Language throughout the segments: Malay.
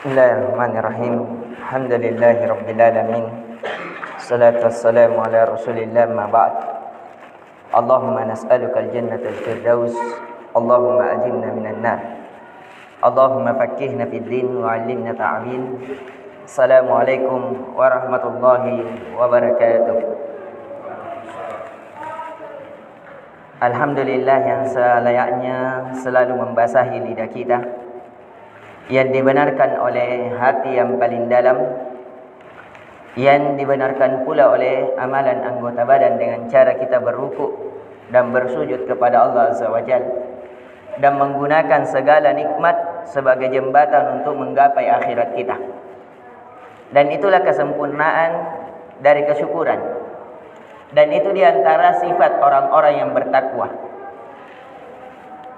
Bismillahirrahmanirrahim. Alhamdulillahi alamin. Salatu wassalamu ala Rasulillah ma ba'd. Allahumma nas'aluka al-jannata al-firdaus. Allahumma ajirna minan nar. Allahumma fakkihna fid din wa 'allimna ta'wil. Assalamualaikum warahmatullahi wabarakatuh. Alhamdulillah yang selayaknya selalu membasahi lidah kita, yang dibenarkan oleh hati yang paling dalam, yang dibenarkan pula oleh amalan anggota badan dengan cara kita berrukuk dan bersujud kepada Allah Azza wa Jalla, dan menggunakan segala nikmat sebagai jembatan untuk menggapai akhirat kita. Dan itulah kesempurnaan dari kesyukuran, dan itu diantara sifat orang-orang yang bertakwa.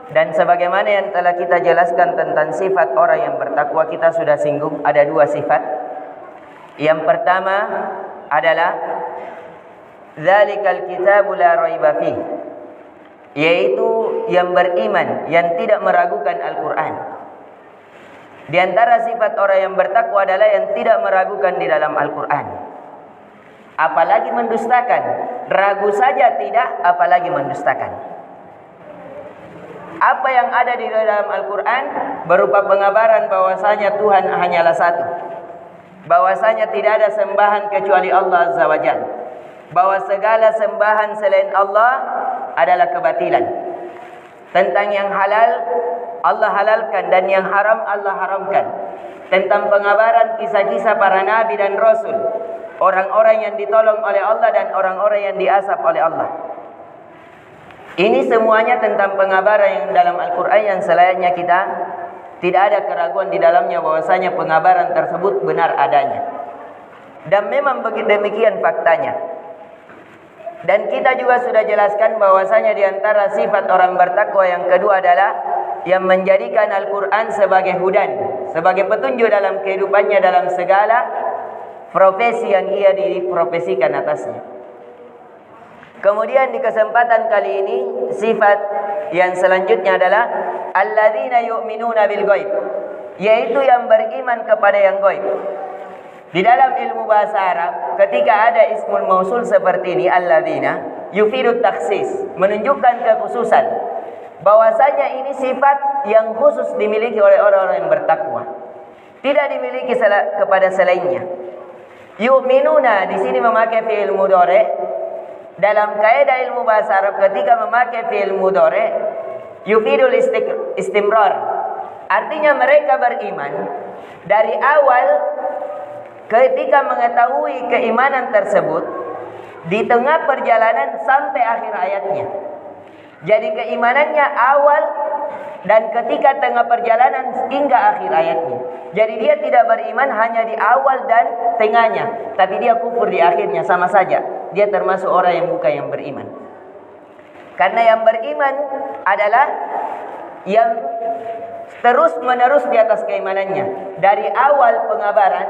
Dan sebagaimana yang telah kita jelaskan tentang sifat orang yang bertakwa, kita sudah singgung ada dua sifat. Yang pertama adalah Dzalikal kitabu la raiba fih, yaitu yang beriman, yang tidak meragukan Al-Quran. Di antara sifat orang yang bertakwa adalah yang tidak meragukan di dalam Al-Quran, apalagi mendustakan. Ragu saja tidak, apalagi mendustakan. Apa yang ada di dalam Al-Quran berupa pengabaran bahwasanya Tuhan hanyalah satu, bahwasanya tidak ada sembahan kecuali Allah Azza wa Jalla, bahwa segala sembahan selain Allah adalah kebatilan. Tentang yang halal Allah halalkan dan yang haram Allah haramkan. Tentang pengabaran kisah-kisah para nabi dan rasul, orang-orang yang ditolong oleh Allah dan orang-orang yang diazab oleh Allah. Ini semuanya tentang pengabaran yang dalam Al-Quran, yang selayaknya kita tidak ada keraguan di dalamnya bahwasanya pengabaran tersebut benar adanya. Dan memang demikian faktanya. Dan kita juga sudah jelaskan bahwasanya di antara sifat orang bertakwa yang kedua adalah yang menjadikan Al-Quran sebagai hudan, sebagai petunjuk dalam kehidupannya dalam segala profesi yang ia diprofesikan atasnya. Kemudian di kesempatan kali ini, sifat yang selanjutnya adalah alladzina yu'minuna bil ghaib, yaitu yang beriman kepada yang ghaib. Di dalam ilmu bahasa Arab, ketika ada ismul mausul seperti ini, alladzina, yufidu takhsis, menunjukkan kekhususan, bahwasanya ini sifat yang khusus dimiliki oleh orang-orang yang bertakwa, tidak dimiliki kepada selainnya. Yu'minuna di sini memakai fi'il mudhari. Dalam kaidah ilmu bahasa Arab, ketika memakai fi'il mudhari, yufidul istimrar, artinya mereka beriman dari awal ketika mengetahui keimanan tersebut, di tengah perjalanan sampai akhir ayatnya. Jadi keimanannya awal dan ketika tengah perjalanan hingga akhir ayatnya. Jadi dia tidak beriman hanya di awal dan tengahnya, tapi dia kufur di akhirnya, sama saja. Dia termasuk orang yang bukan yang beriman. Karena yang beriman adalah yang terus menerus di atas keimanannya. Dari awal pengabaran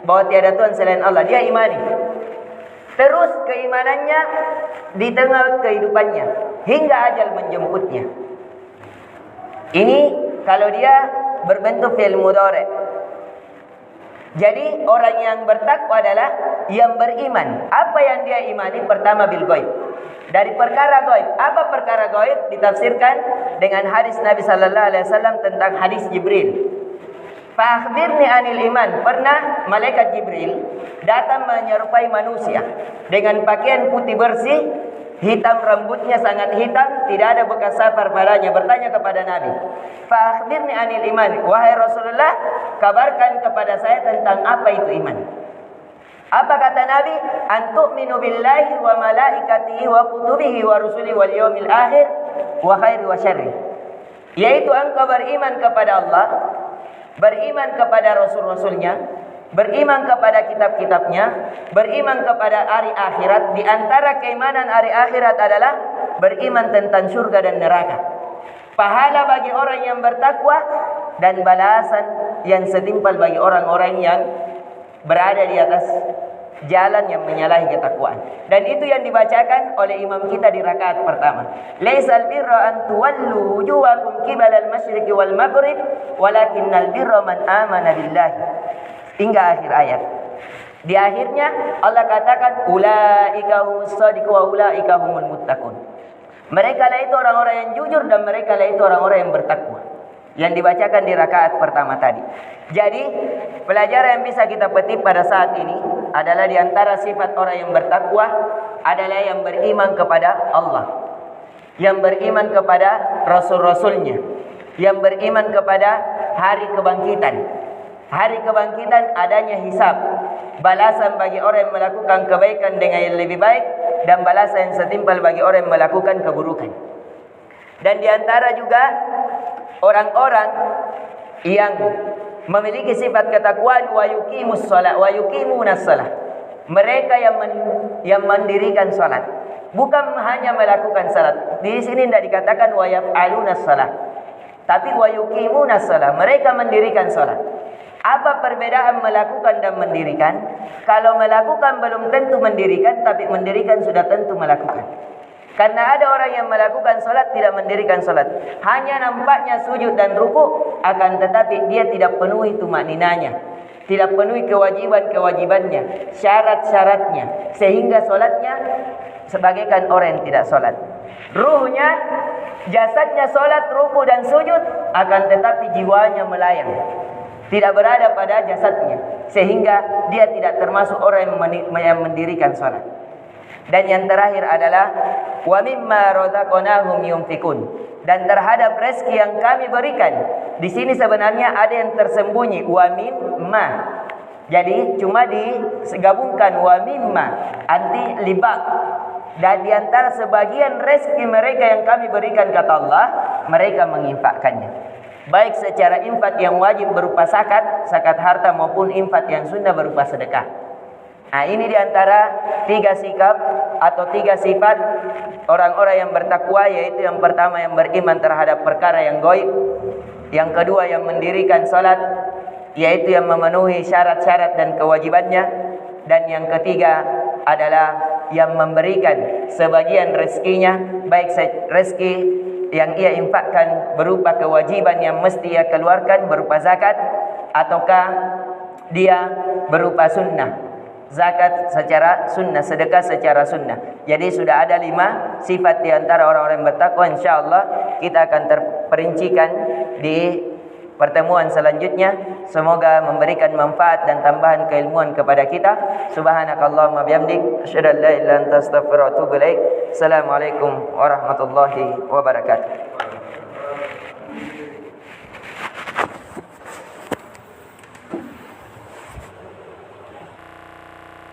bahwa tiada Tuhan selain Allah, dia imani. Terus keimanannya di tengah kehidupannya hingga ajal menjemputnya. Ini kalau dia berbentuk fi'il mudhari. Jadi orang yang bertakwa adalah yang beriman. Apa yang dia imani? Pertama bil ghaib, dari perkara ghaib. Apa perkara ghaib? Ditafsirkan dengan hadis Nabi sallallahu alaihi wasallam tentang hadis Jibril. Fa akhbirni anil iman. Pernah malaikat Jibril datang menyerupai manusia dengan pakaian putih bersih, hitam, rambutnya sangat hitam, tidak ada bekas safar padanya, bertanya kepada Nabi, fa akhbirni anil iman, wahai Rasulullah, kabarkan kepada saya tentang apa itu iman. Apa kata Nabi? Antu'minu billahi wa malaikatihi wa kutubihi wa rusulihi wal yawmil akhir wa khairi wa syarri, yaitu engkau beriman kepada Allah, beriman kepada rasul-rasulnya, beriman kepada kitab-kitabnya, beriman kepada hari akhirat. Di antara keimanan hari akhirat adalah beriman tentang surga dan neraka, pahala bagi orang yang bertakwa, dan balasan yang setimpal bagi orang-orang yang berada di atas jalan yang menyalahi ketakwaan. Dan itu yang dibacakan oleh imam kita di rakaat pertama. Laisal birra an tuwallu wujuhakum qibala al-masyriqi wal maghrib, walakinnal birra man amana billahi. Hingga akhir ayat. Di akhirnya Allah katakan ulaika humus shadiqun wa ulaika humul muttaqun. Mereka lah itu orang-orang yang jujur dan mereka lah itu orang-orang yang bertakwa. Yang dibacakan di rakaat pertama tadi. Jadi, pelajaran yang bisa kita petik pada saat ini adalah di antara sifat orang yang bertakwa adalah yang beriman kepada Allah, yang beriman kepada Rasul-Rasulnya, yang beriman kepada hari kebangkitan. Hari kebangkitan adanya hisab, balasan bagi orang yang melakukan kebaikan dengan yang lebih baik dan balasan yang setimpal bagi orang yang melakukan keburukan. Dan di antara juga orang-orang yang memiliki sifat ketakwaan wa yuqimus shalah wa yuqimunas shalah. Mereka yang mendirikan salat, bukan hanya melakukan salat. Di sini tidak dikatakan wa yaf'alunas shalah, tapi wa yuqimunas shalah. Mereka mendirikan salat. Apa perbedaan melakukan dan mendirikan? Kalau melakukan belum tentu mendirikan, tapi mendirikan sudah tentu melakukan. Karena ada orang yang melakukan solat tidak mendirikan solat, hanya nampaknya sujud dan ruku, akan tetapi dia tidak penuhi tumakninanya, tidak penuhi kewajiban-kewajibannya, syarat-syaratnya, sehingga solatnya sebagaikan orang yang tidak solat. Ruhnya, jasadnya solat, ruku dan sujud, akan tetapi jiwanya melayang, tidak berada pada jasadnya, sehingga dia tidak termasuk orang yang mendirikan solat. Dan yang terakhir adalah wa mimma razaqnahum yunfikun, dan terhadap rezeki yang kami berikan. Di sini sebenarnya ada yang tersembunyi wa mimma. Jadi cuma digabungkan wa mimma anti libak. Dan di antara sebagian rezeki mereka yang kami berikan, kata Allah, mereka menginfakkannya. Baik secara infak yang wajib berupa zakat harta, maupun infak yang sunnah berupa sedekah. Nah, ini diantara 3 sikap atau 3 sifat orang-orang yang bertakwa, yaitu yang pertama yang beriman terhadap perkara yang gaib, yang kedua yang mendirikan salat, yaitu yang memenuhi syarat-syarat dan kewajibannya, dan yang ketiga adalah yang memberikan sebagian rezekinya, baik rezeki yang ia infakkan berupa kewajiban yang mesti ia keluarkan berupa zakat, ataukah dia berupa sunnah. Zakat secara sunnah, sedekah secara sunnah. Jadi sudah ada 5 sifat di antara orang-orang yang bertakwa. InsyaAllah kita akan terperincikan di pertemuan selanjutnya. Semoga memberikan manfaat dan tambahan keilmuan kepada kita. Subhanakallahumma bihamdik, asyhadu an la ilaha illa anta, astaghfiruka wa atubu ilaik. Assalamualaikum warahmatullahi wabarakatuh.